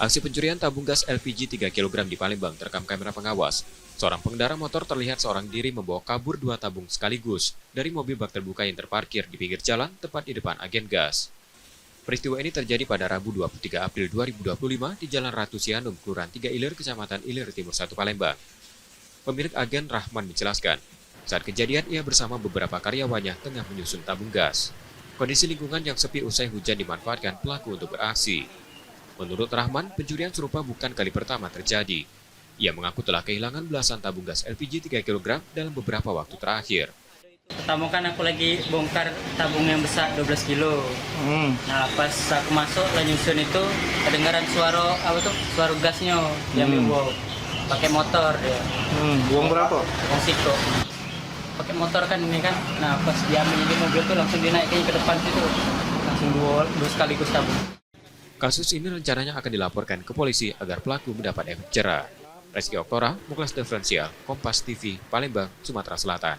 Aksi pencurian tabung gas LPG 3 kg di Palembang terekam kamera pengawas. Seorang pengendara motor terlihat seorang diri membawa kabur 2 tabung sekaligus dari mobil bak terbuka yang terparkir di pinggir jalan tepat di depan agen gas. Peristiwa ini terjadi pada Rabu 23 April 2025 di Jalan Ratu Sianum, Kelurahan 3 Ilir, Kecamatan Ilir Timur 1 Palembang. Pemilik agen Rahman menjelaskan, saat kejadian ia bersama beberapa karyawannya tengah menyusun tabung gas. Kondisi lingkungan yang sepi usai hujan dimanfaatkan pelaku untuk beraksi. Menurut Rahman, pencurian serupa bukan kali pertama terjadi. Ia mengaku telah kehilangan belasan tabung gas LPG 3 kg dalam beberapa waktu terakhir. Pertama kan aku lagi bongkar tabung yang besar 12 kilo. Nah pas aku masuk lah nyusun itu kedengaran suara gasnya yang dibawa pakai motor dia. Buang berapa? Siko. Pakai motor kan ini kan. Nah pas diambil di mobil tuh langsung dinaikkan ke depan situ. Langsung dua sekaligus tabung. Kasus ini rencananya akan dilaporkan ke polisi agar pelaku mendapat efek jera. Reski Oktora, Muklas Diferensial, Kompas TV, Palembang, Sumatera Selatan.